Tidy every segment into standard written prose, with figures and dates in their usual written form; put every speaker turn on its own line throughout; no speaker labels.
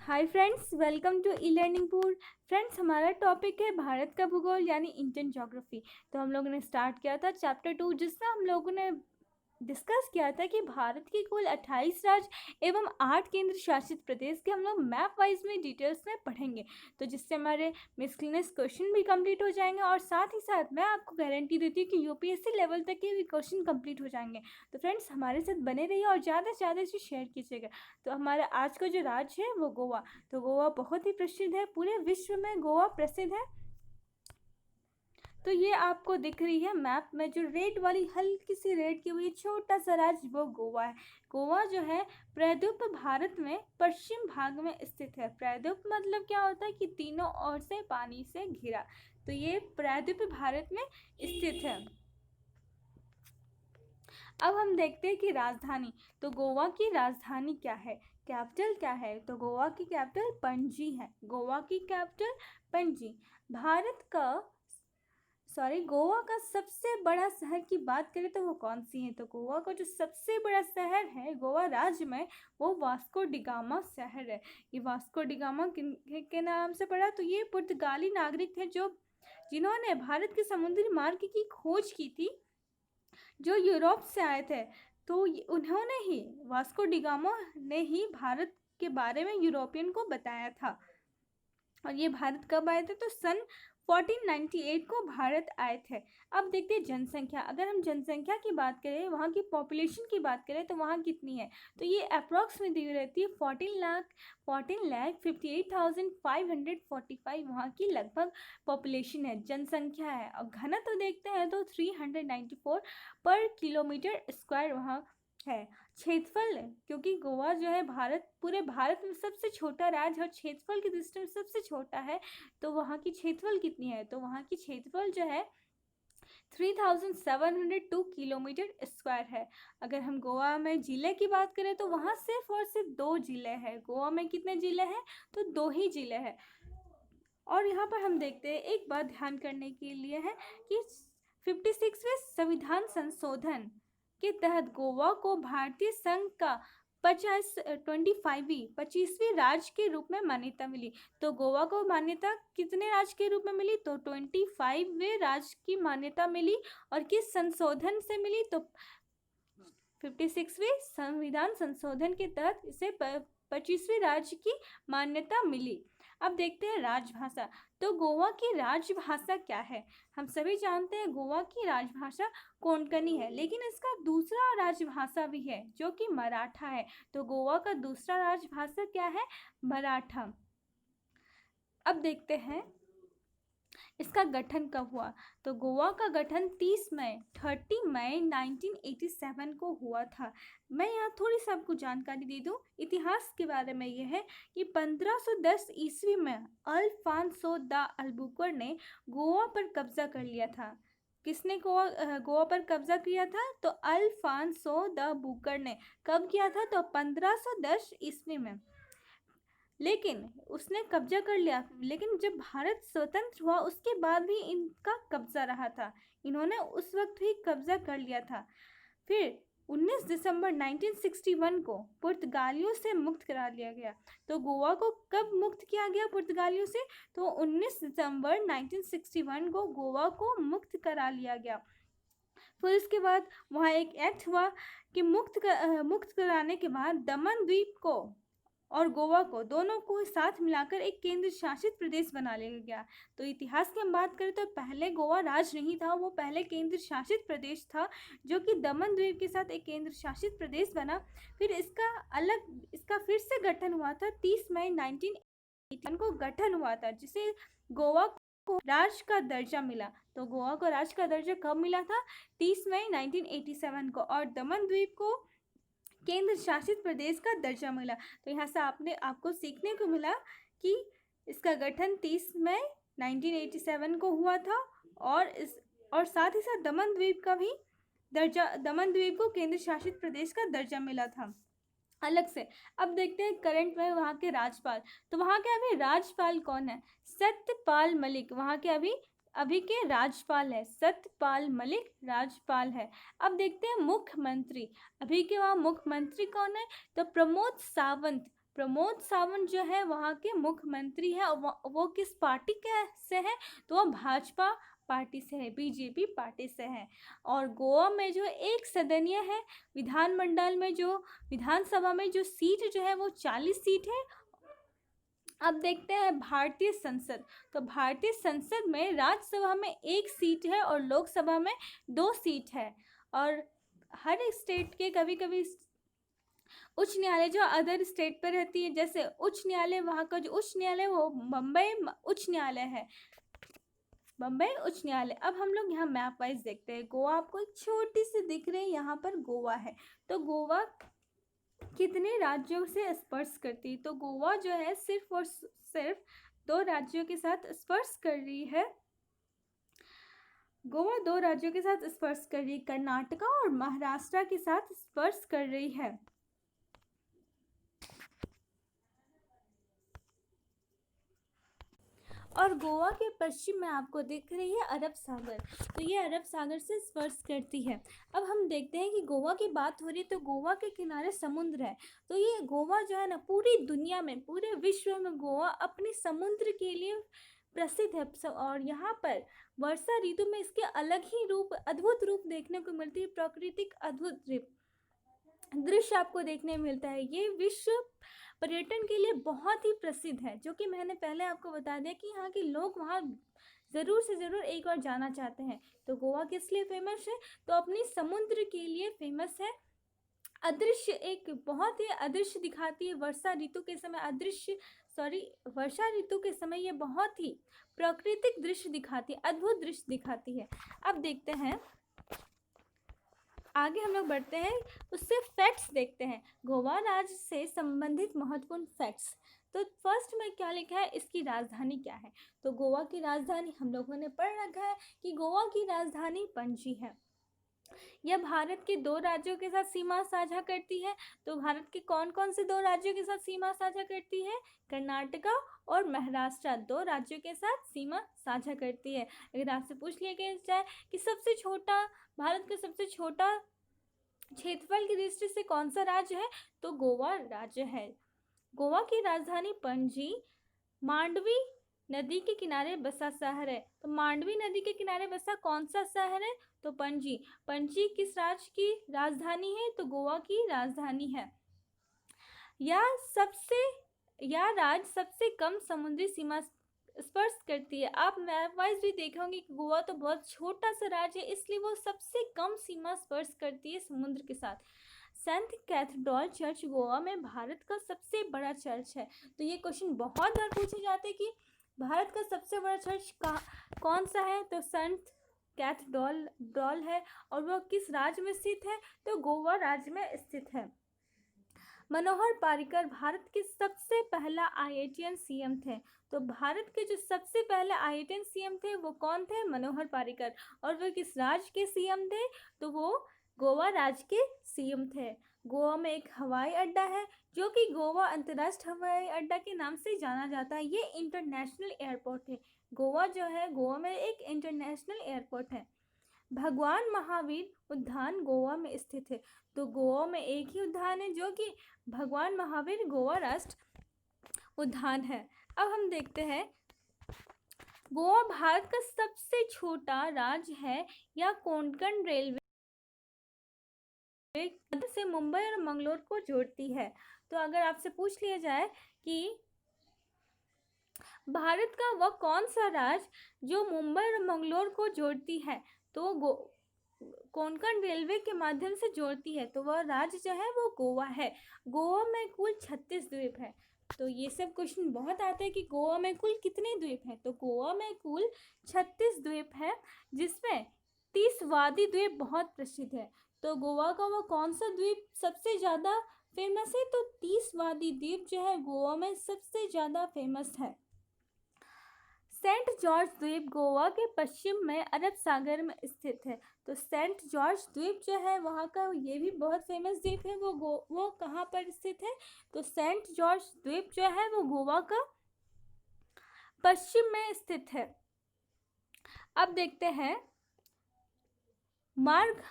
Hi friends, welcome to e learning pool. Friends, हमारा topic है भारत का भूगोल यानी इंडियन ज्योग्राफी। तो हम लोगों ने स्टार्ट किया था चैप्टर 2, जिसमें हम लोगों ने डिस्कस किया था कि भारत के कुल 28 राज्य एवं 8 केंद्र शासित प्रदेश के हम लोग मैप वाइज में डिटेल्स में पढ़ेंगे। तो जिससे हमारे मिसलिनियस क्वेश्चन भी कंप्लीट हो जाएंगे और साथ ही साथ मैं आपको गारंटी देती हूँ कि यूपीएससी लेवल तक के भी क्वेश्चन कंप्लीट हो जाएंगे। तो फ्रेंड्स, हमारे साथ बने रहिए और ज़्यादा से ज़्यादा इसे शेयर कीजिएगा। तो हमारा आज का जो राज्य है वो गोवा। तो गोवा बहुत ही प्रसिद्ध है, पूरे विश्व में गोवा प्रसिद्ध है। तो ये आपको दिख रही है मैप में जो रेड वाली हल्की सी रेड की हुई छोटा सा राज्य, वो गोवा है। गोवा जो है प्रायद्वीप भारत में पश्चिम भाग में स्थित है। प्रायद्वीप मतलब क्या होता है कि तीनों ओर से पानी से घिरा। तो ये प्रायद्वीप भारत में स्थित है। अब हम देखते हैं कि राजधानी। तो गोवा की राजधानी क्या है, कैपिटल क्या है? तो गोवा की कैपिटल पणजी है। गोवा की कैपिटल पणजी। भारत का गोवा का सबसे बड़ा शहर की बात करें तो वो कौन सी है? तो गोवा का जो सबसे बड़ा शहर है गोवा राज्य में, वो वास्को डिगामा शहर है। ये वास्को डिगामा के नाम से पड़ा। तो ये पुर्तगाली नागरिक थे जिन्होंने भारत के समुद्री मार्ग की खोज की थी, जो यूरोप से आए थे। तो उन्होंने ही, वास्को डिगामा ने ही भारत के बारे में यूरोपियन को बताया था। और ये भारत कब आए थे? तो सन 1498 को भारत आए थे। अब देखते हैं जनसंख्या। अगर हम जनसंख्या की बात करें, वहाँ की पॉपुलेशन की बात करें, तो वहाँ कितनी है? तो ये अप्रॉक्स में दी रहती है 14,58,545 वहाँ की लगभग पॉपुलेशन है, जनसंख्या है। और घनत्व देखते हैं तो 394 पर किलोमीटर स्क्वायर वहाँ है। क्षेत्रफल, क्योंकि गोवा जो है पूरे भारत में सबसे छोटा राज्य और क्षेत्रफल की दृष्टि में सबसे छोटा है, तो वहाँ की क्षेत्रफल कितनी है? तो वहाँ की क्षेत्रफल जो है 3702 किलोमीटर स्क्वायर है। अगर हम गोवा में जिले की बात करें तो वहाँ सिर्फ और सिर्फ 2 जिले हैं। गोवा में कितने जिले हैं? तो 2 ही जिले हैं। और यहाँ पर हम देखते हैं, एक बात ध्यान करने के लिए है कि 56वें संविधान संशोधन के तहत गोवा को भारतीय संघ का 25वीं राज्य के रूप में मान्यता मिली। तो गोवा को मान्यता कितने राज्य के रूप में मिली? तो 25वें राज्य की मान्यता मिली। और किस संशोधन से मिली? तो 56वें संविधान संशोधन के तहत इसे 25वीं राज्य की मान्यता मिली। अब देखते हैं राजभाषा। तो गोवा की राजभाषा क्या है? हम सभी जानते हैं गोवा की राजभाषा कोंकणी है, लेकिन इसका दूसरा राजभाषा भी है जो कि मराठा है। तो गोवा का दूसरा राजभाषा क्या है? मराठा। अब देखते हैं इसका गठन कब हुआ। तो गोवा का गठन 30 मई 1987 को हुआ था। मैं यहाँ थोड़ी सी आपको जानकारी दे दूँ इतिहास के बारे में। यह है कि 1510 ईस्वी में अल्फांसो द अल्बुकर्क ने गोवा पर कब्जा कर लिया था। किसने गोवा पर कब्जा किया था? तो अल्फांसो द बुकर ने। कब किया था? तो 1510 ईस्वी में। लेकिन उसने कब्जा कर लिया, लेकिन जब भारत स्वतंत्र हुआ उसके बाद भी इनका कब्जा रहा था। इन्होंने उस वक्त भी कब्जा कर लिया था। फिर 19 दिसंबर 1961 को पुर्तगालियों से मुक्त करा लिया गया। तो गोवा को कब मुक्त किया गया पुर्तगालियों से? तो 19 दिसंबर 1961 को गोवा को मुक्त करा लिया गया। फिर उसके बाद वहाँ एक एक्ट हुआ कि मुक्त कराने के बाद दमन द्वीप को और गोवा को, दोनों को साथ मिलाकर एक केंद्र शासित प्रदेश बना लिया गया। तो इतिहास की हम बात करें तो पहले गोवा राज्य नहीं था, वो पहले केंद्र शासित प्रदेश था, जो कि दमन द्वीप के साथ एक केंद्र शासित प्रदेश बना। फिर इसका फिर से गठन हुआ था 30 मई 1981 को गठन हुआ था, जिसे गोवा को राज्य का दर्जा मिला। तो गोवा को राज्य का दर्जा कब मिला था? 30 मई 1987 को। और दमन द्वीप को केंद्र शासित प्रदेश का दर्जा मिला। तो यहाँ से आपको सीखने को मिला कि इसका गठन 30 मई 1987 को हुआ था। और साथ ही साथ दमन द्वीप को केंद्र शासित प्रदेश का दर्जा मिला था अलग से। अब देखते हैं करंट में वहाँ के राज्यपाल। तो वहाँ के अभी राज्यपाल कौन है? सत्यपाल मलिक वहाँ के अभी के राज्यपाल है। सत्यपाल मलिक राज्यपाल है। अब देखते हैं मुख्यमंत्री। अभी के वहाँ मुख्यमंत्री कौन है? तो प्रमोद सावंत प्रमोद सावंत जो है वहाँ के मुख्यमंत्री है, और वो किस पार्टी के से है, तो वो भाजपा पार्टी से है, बीजेपी पार्टी से है। और गोवा में जो एक सदनीय है, विधानमंडल में जो विधानसभा में जो सीट जो है वो 40 सीट है। अब देखते हैं भारतीय संसद। तो भारतीय संसद में राज्यसभा में 1 सीट है और लोकसभा में 2 सीट है। और हर एक स्टेट के कभी कभी उच्च न्यायालय जो अदर स्टेट पर रहती है, जैसे उच्च न्यायालय, वहाँ का जो उच्च न्यायालय वो बम्बई उच्च न्यायालय है, बम्बई उच्च न्यायालय। अब हम लोग यहाँ मैप वाइज देखते हैं। गोवा आपको एक छोटी सी दिख रही है, यहाँ पर गोवा है। तो गोवा कितने राज्यों से स्पर्श करती है, तो गोवा जो है सिर्फ और सिर्फ 2 राज्यों के साथ स्पर्श कर रही है। गोवा 2 राज्यों के साथ स्पर्श कर रही है, कर्नाटका और महाराष्ट्र के साथ स्पर्श कर रही है। और गोवा के पश्चिम में आपको दिख रही है अरब सागर, तो ये अरब सागर से स्पर्श करती है। अब हम देखते हैं कि गोवा की बात हो रही, तो गोवा के किनारे समुद्र है। तो ये गोवा जो है ना, पूरी दुनिया में, पूरे विश्व में गोवा अपने समुद्र के लिए प्रसिद्ध है। और यहाँ पर वर्षा ऋतु में इसके अलग ही रूप, अद्भुत रूप देखने को मिलती है, प्राकृतिक अद्भुत दृश्य आपको देखने मिलता है। ये विश्व पर्यटन के लिए बहुत ही प्रसिद्ध है, जो कि मैंने पहले आपको बता दिया कि यहाँ के लोग वहाँ ज़रूर से ज़रूर एक बार जाना चाहते हैं। तो गोवा किस लिए फेमस है, तो अपनी समुद्र के लिए फेमस है। अदृश्य, एक बहुत ही अदृश्य दिखाती है वर्षा ऋतु के समय, वर्षा ऋतु के समय ये बहुत ही प्राकृतिक दृश्य दिखाती है, अद्भुत दृश्य दिखाती है। अब देखते हैं आगे, हम लोग बढ़ते हैं, उससे फैक्ट्स देखते हैं, गोवा राज्य से संबंधित महत्वपूर्ण फैक्ट्स। तो फर्स्ट में क्या लिखा है, इसकी राजधानी क्या है, तो गोवा की राजधानी हम लोगों ने पढ़ रखा है कि गोवा की राजधानी पणजी है। यह भारत के 2 राज्यों के साथ सीमा साझा करती है। तो भारत के कौन कौन से 2 राज्यों के साथ सीमा साझा करती है, कर्नाटका और महाराष्ट्र 2 राज्यों के साथ सीमा साझा करती है। अगर आपसे पूछ लिया गया जाए कि सबसे छोटा, भारत का सबसे छोटा क्षेत्रफल की दृष्टि से कौन सा राज्य है, तो गोवा राज्य है। गोवा की राजधानी पणजी मांडवी नदी के किनारे बसा शहर है। तो मांडवी नदी के किनारे बसा कौन सा शहर है, तो पणजी। पणजी किस राज्य की राजधानी है, तो गोवा की राजधानी है। यह राज्य सबसे कम समुद्री सीमा स्पर्श करती है। आप मैप वाइज भी देखोगे कि गोवा तो बहुत छोटा सा राज्य है, इसलिए वो सबसे कम सीमा स्पर्श करती है समुद्र के साथ। सेंट कैथेड्रल चर्च गोवा में भारत का सबसे बड़ा चर्च है। तो ये क्वेश्चन बहुत बार पूछे जाते हैं कि भारत का सबसे बड़ा चर्च कौन सा है, तो सेंट कैथेड्रल है। और वो किस राज्य में स्थित है, तो गोवा राज्य में स्थित है। मनोहर पारिकर भारत के सबसे पहला IITian सीएम थे। तो भारत के जो सबसे पहले IITian सीएम थे वो कौन थे, मनोहर पारिकर। और वो किस राज्य के सीएम थे, तो वो गोवा राज्य के सीएम थे। गोवा में एक हवाई अड्डा है, जो कि गोवा अंतर्राष्ट्रीय हवाई अड्डा के नाम से जाना जाता है। ये इंटरनेशनल एयरपोर्ट है। गोवा जो है, गोवा में एक इंटरनेशनल एयरपोर्ट है। भगवान महावीर उद्यान गोवा में स्थित है। तो गोवा में एक ही उद्यान है, जो कि भगवान महावीर गोवा राष्ट्रीय उद्यान है। अब हम देखते हैं, गोवा भारत का सबसे छोटा राज्य है। यह कोंकण रेलवे से मुंबई और मंगलोर को जोड़ती है। तो अगर आपसे पूछ लिया जाए कि भारत का वह कौन सा राज्य जो मुंबई और मंगलोर को जोड़ती है, तो कोंकण रेलवे के माध्यम से जोड़ती है, तो वह राज्य जो है वो गोवा है। गोवा में कुल 36 द्वीप है। तो ये सब क्वेश्चन बहुत आते हैं कि गोवा में कुल कितने द्वीप हैं, तो गोवा में कुल 36 द्वीप है, जिसमें 30 वादी द्वीप बहुत प्रसिद्ध है। तो गोवा का वो कौन सा द्वीप सबसे ज़्यादा फेमस है, तो 30 वादी द्वीप जो है गोवा में सबसे ज़्यादा फेमस है। सेंट जॉर्ज द्वीप गोवा के पश्चिम में अरब सागर में स्थित है। तो सेंट जॉर्ज द्वीप जो है वहाँ का, ये भी बहुत फेमस द्वीप है। वो कहाँ पर स्थित है, तो सेंट जॉर्ज द्वीप जो है वो गोवा का पश्चिम में स्थित है। अब देखते हैं मार्ग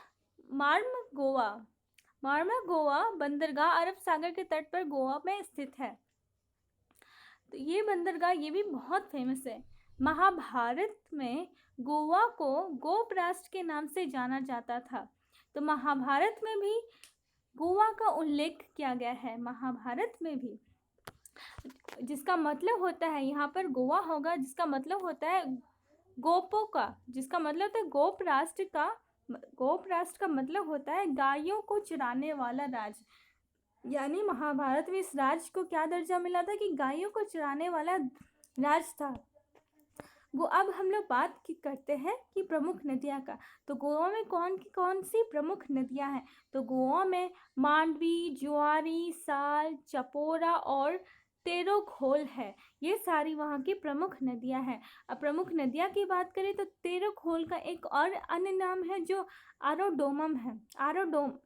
गोवा। मार्मा गोवा बंदरगाह अरब सागर के तट पर गोवा में स्थित है। तो ये बंदरगाह ये भी बहुत फेमस है। महाभारत में गोवा को गोप राष्ट्र के नाम से जाना जाता था। तो महाभारत में भी गोवा का उल्लेख किया गया है, महाभारत में भी, जिसका मतलब होता है यहाँ पर गोवा होगा, जिसका मतलब होता है गोपों का, जिसका मतलब होता है गोप राष्ट्र का। गोप राष्ट्र का मतलब होता है गायों को चराने वाला राज्य। यानी महाभारत में इस राज्य को क्या दर्जा मिला था कि गायों को चराने वाला राज्य था वो। अब हम लोग बात करते हैं कि प्रमुख नदियाँ का। तो गोवा में कौन सी प्रमुख नदियाँ हैं? तो गोवा में मांडवी, ज्वारी, साल, चपोरा और तेरेखोल है। ये सारी वहाँ की प्रमुख नदियाँ हैं। अब प्रमुख नदियाँ की बात करें तो तेरेखोल का एक और अन्य नाम है जो आरोडोमम है। आरोडोम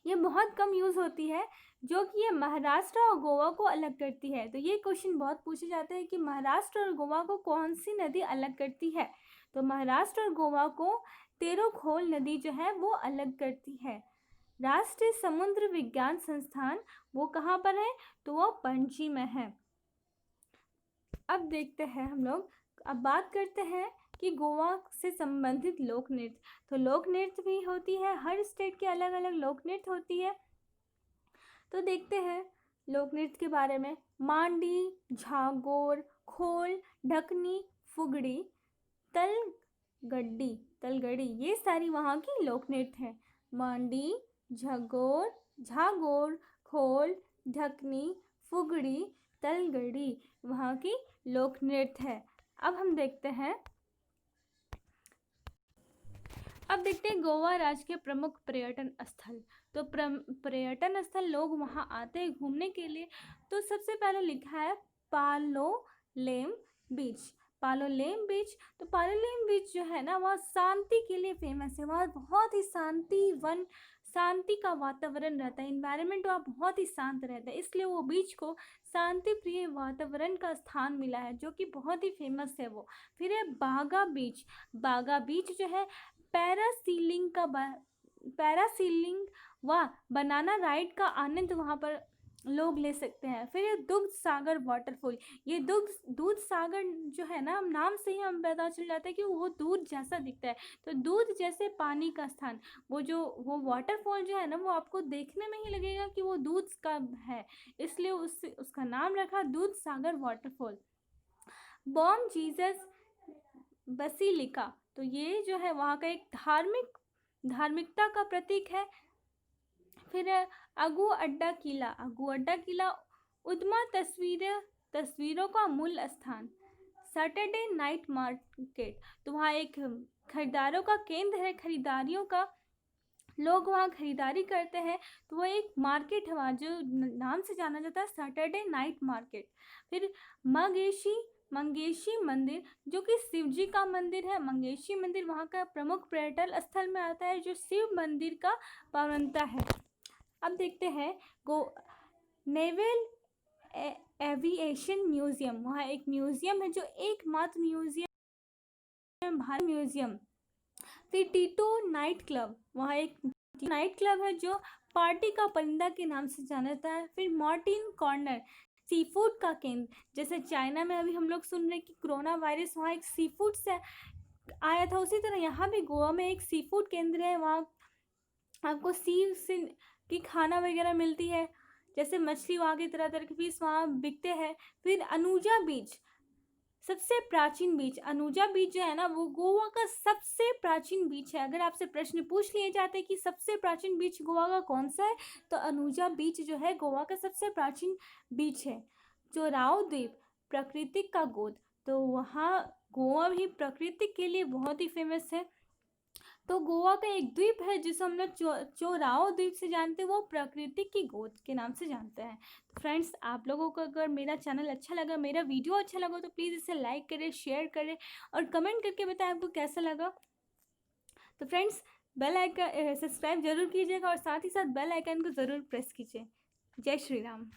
ये बहुत कम यूज़ होती है, जो कि ये महाराष्ट्र और गोवा को अलग करती है। तो ये क्वेश्चन बहुत पूछे जाते हैं कि महाराष्ट्र और गोवा को कौन सी नदी अलग करती है? तो महाराष्ट्र और गोवा को तेरेखोल नदी जो है वो अलग करती है। राष्ट्रीय समुद्र विज्ञान संस्थान वो कहाँ पर है? तो वो पणजी में है। अब देखते हैं हम लोग, अब बात करते हैं कि गोवा से संबंधित लोक नृत्य। तो लोक नृत्य भी होती है, हर स्टेट के अलग अलग लोक नृत्य होती है। तो देखते हैं लोक नृत्य के बारे में। मांडी, झागोर, खोल, ढकनी, फुगड़ी, तलगड़ी ये सारी वहाँ की लोक नृत्य है। मांडी, झागोर, खोल, ढकनी, फुगड़ी, तलगड़ी वहाँ की लोक नृत्य है। अब देखते हैं गोवा राज्य के प्रमुख पर्यटन स्थल। तो पर्यटन स्थल लोग वहाँ आते हैं घूमने के लिए। तो सबसे पहले लिखा है पालोलेम बीच। पालोलेम बीच, तो पालोलेम बीच जो है ना वहाँ शांति के लिए फेमस है। वहाँ बहुत ही शांति का वातावरण रहता है, इन्वायरमेंट वहाँ बहुत ही शांत रहता है, इसलिए वो बीच को शांति प्रिय वातावरण का स्थान मिला है, जो कि बहुत ही फेमस है वो। फिर है बागा बीच। बागा बीच जो है पैरासीलिंग व बनाना राइड का आनंद वहाँ पर लोग ले सकते हैं। फिर ये दूध सागर वाटरफॉल। ये दूध सागर जो है ना, नाम से ही हम पता चल जाता है कि वो दूध जैसा दिखता है। तो दूध जैसे पानी का स्थान, वो वाटरफॉल जो है ना वो आपको देखने में ही लगेगा कि वो दूध का है, इसलिए उसका नाम रखा दूध सागर वाटरफॉल। बॉम जीसस बसिलिका, तो ये जो है वहाँ का एक धार्मिकता का प्रतीक है। फिर अगु अड्डा किला उद्मा तस्वीरों का मूल स्थान। सैटरडे नाइट मार्केट, तो वहाँ एक खरीदारों का केंद्र है, खरीदारियों का, लोग वहाँ खरीदारी करते हैं। तो वो एक मार्केट है वहाँ जो नाम से जाना जाता है सैटरडे नाइट मार्केट। फिर मंगेशी मंदिर, जो कि शिव जी का मंदिर है। मंगेशी मंदिर वहाँ का प्रमुख पर्यटन स्थल में आता है, जो शिव मंदिर का पावनता है। अब देखते हैं नेवल एविएशन म्यूजियम। वहाँ एक म्यूजियम है जो एकमात्र म्यूजियम। फिर टीटो नाइट क्लब, वहाँ एक नाइट क्लब है जो पार्टी का परिंदा के नाम से जाना जाता है। फिर मार्टिन कॉर्नर, सी फूड का केंद्र। जैसे चाइना में अभी हम लोग सुन रहे हैं कि कोरोना वायरस वहाँ एक सी फूड से आया था, उसी तरह यहाँ भी गोवा में एक सी फूड केंद्र है। वहाँ आपको सी की खाना वगैरह मिलती है, जैसे मछली, वहाँ की तरह तरह के पीस वहाँ बिकते हैं। फिर अनुजा बीच, सबसे प्राचीन बीच। अनुजा बीच जो है ना वो गोवा का सबसे प्राचीन बीच है। अगर आपसे प्रश्न पूछ लिए जाते हैं कि सबसे प्राचीन बीच गोवा का कौन सा है, तो अनुजा बीच जो है गोवा का सबसे प्राचीन बीच है। चोराव द्वीप, प्रकृति का गोद, तो वहाँ गोवा भी प्रकृति के लिए बहुत ही फेमस है। तो गोवा का एक द्वीप है जिसे हम लोग चोराव द्वीप से जानते हैं, वो प्रकृति की गोद के नाम से जानते हैं। तो फ्रेंड्स, आप लोगों को अगर मेरा चैनल अच्छा लगा, मेरा वीडियो अच्छा लगा, तो प्लीज़ इसे लाइक करें, शेयर करें और कमेंट करके बताएं आपको कैसा लगा। तो फ्रेंड्स, बेल आइकन सब्सक्राइब जरूर कीजिएगा और साथ ही साथ बेल आइकन को ज़रूर प्रेस कीजिए। जय श्री राम।